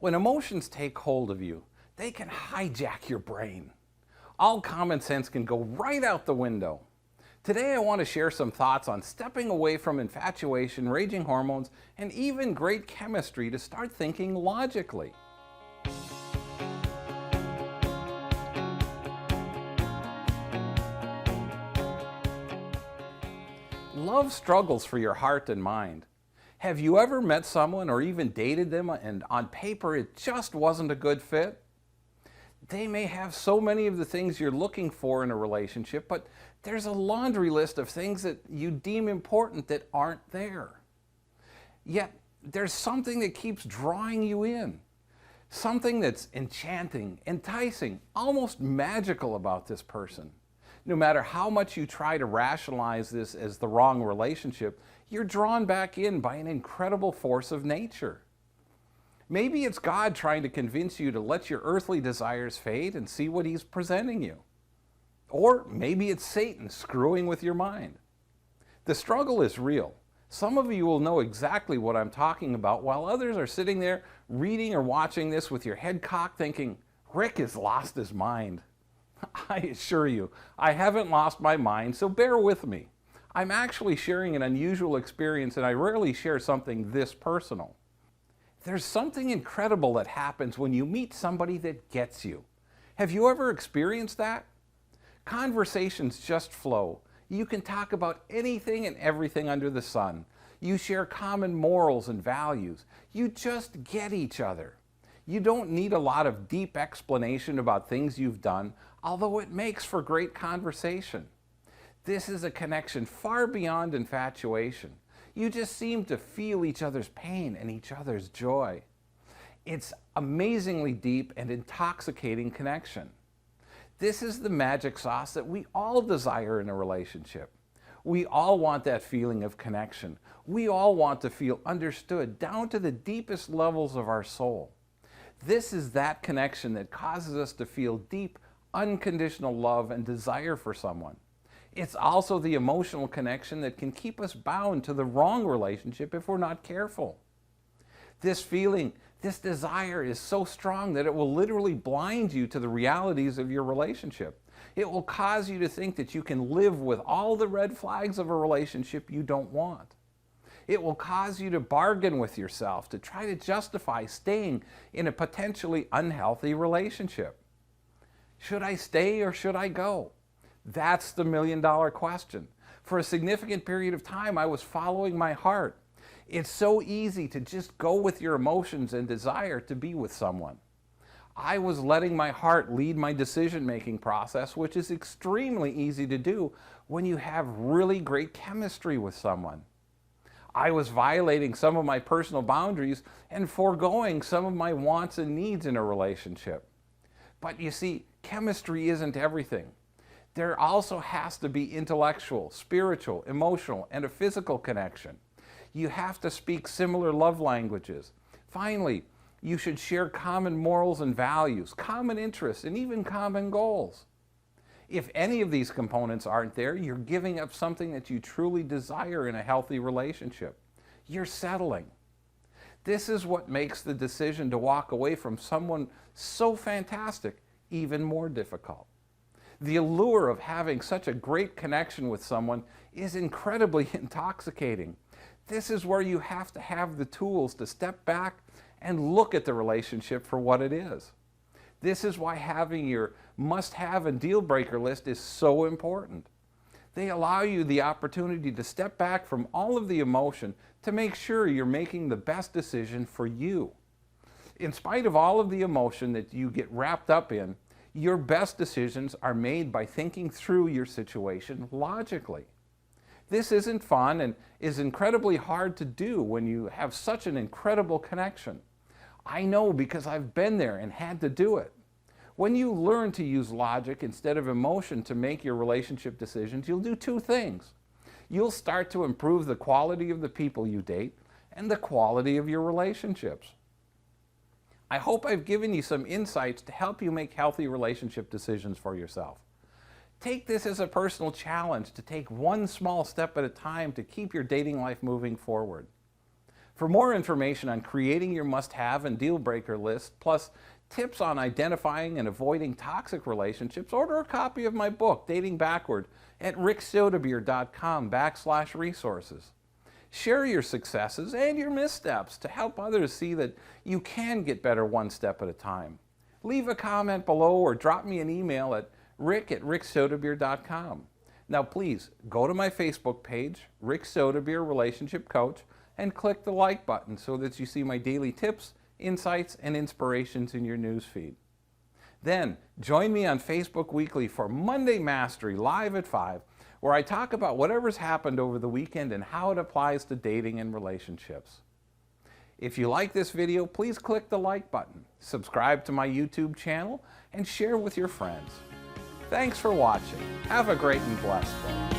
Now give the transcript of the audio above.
When emotions take hold of you, they can hijack your brain. All common sense can go right out the window. Today I want to share some thoughts on stepping away from infatuation, raging hormones, and even great chemistry to start thinking logically. Love struggles for your heart and mind. Have you ever met someone or even dated them and on paper it just wasn't a good fit? They may have so many of the things you're looking for in a relationship, but there's a laundry list of things that you deem important that aren't there. Yet there's something that keeps drawing you in. Something that's enchanting, enticing, almost magical about this person. No matter how much you try to rationalize this as the wrong relationship, you're drawn back in by an incredible force of nature. Maybe it's God trying to convince you to let your earthly desires fade and see what He's presenting you. Or maybe it's Satan screwing with your mind. The struggle is real. Some of you will know exactly what I'm talking about, while others are sitting there reading or watching this with your head cocked thinking, Rick has lost his mind. I assure you, I haven't lost my mind, so bear with me. I'm actually sharing an unusual experience, and I rarely share something this personal. There's something incredible that happens when you meet somebody that gets you. Have you ever experienced that? Conversations just flow. You can talk about anything and everything under the sun. You share common morals and values. You just get each other. You don't need a lot of deep explanation about things you've done, although it makes for great conversation. This is a connection far beyond infatuation. You just seem to feel each other's pain and each other's joy. It's amazingly deep and intoxicating connection. This is the magic sauce that we all desire in a relationship. We all want that feeling of connection. We all want to feel understood down to the deepest levels of our soul. This is that connection that causes us to feel deep, unconditional love and desire for someone. It's also the emotional connection that can keep us bound to the wrong relationship if we're not careful. This feeling, this desire is so strong that it will literally blind you to the realities of your relationship. It will cause you to think that you can live with all the red flags of a relationship you don't want. It will cause you to bargain with yourself to try to justify staying in a potentially unhealthy relationship. Should I stay or should I go? That's the million-dollar question. For a significant period of time, I was following my heart. It's so easy to just go with your emotions and desire to be with someone. I was letting my heart lead my decision-making process, which is extremely easy to do when you have really great chemistry with someone. I was violating some of my personal boundaries and foregoing some of my wants and needs in a relationship. But you see, chemistry isn't everything. There also has to be intellectual, spiritual, emotional, and a physical connection. You have to speak similar love languages. Finally, you should share common morals and values, common interests, and even common goals. If any of these components aren't there, you're giving up something that you truly desire in a healthy relationship. You're settling. This is what makes the decision to walk away from someone so fantastic even more difficult. The allure of having such a great connection with someone is incredibly intoxicating. This is where you have to have the tools to step back and look at the relationship for what it is. This is why having your must-have and deal-breaker list is so important. They allow you the opportunity to step back from all of the emotion to make sure you're making the best decision for you. In spite of all of the emotion that you get wrapped up in, your best decisions are made by thinking through your situation logically. This isn't fun and is incredibly hard to do when you have such an incredible connection. I know because I've been there and had to do it. When you learn to use logic instead of emotion to make your relationship decisions, you'll do two things. You'll start to improve the quality of the people you date and the quality of your relationships. I hope I've given you some insights to help you make healthy relationship decisions for yourself. Take this as a personal challenge to take one small step at a time to keep your dating life moving forward. For more information on creating your must-have and deal-breaker list, plus tips on identifying and avoiding toxic relationships, order a copy of my book, Dating Backward, at ricksoetebier.com/resources. Share your successes and your missteps to help others see that you can get better one step at a time. Leave a comment below or drop me an email at rick@ricksoetebier.com. Now please, go to my Facebook page, Rick Soetebier Relationship Coach, and click the like button so that you see my daily tips, insights, and inspirations in your newsfeed. Then, join me on Facebook Weekly for Monday Mastery live at 5, where I talk about whatever's happened over the weekend and how it applies to dating and relationships. If you like this video, please click the like button, subscribe to my YouTube channel, and share with your friends. Thanks for watching. Have a great and blessed day.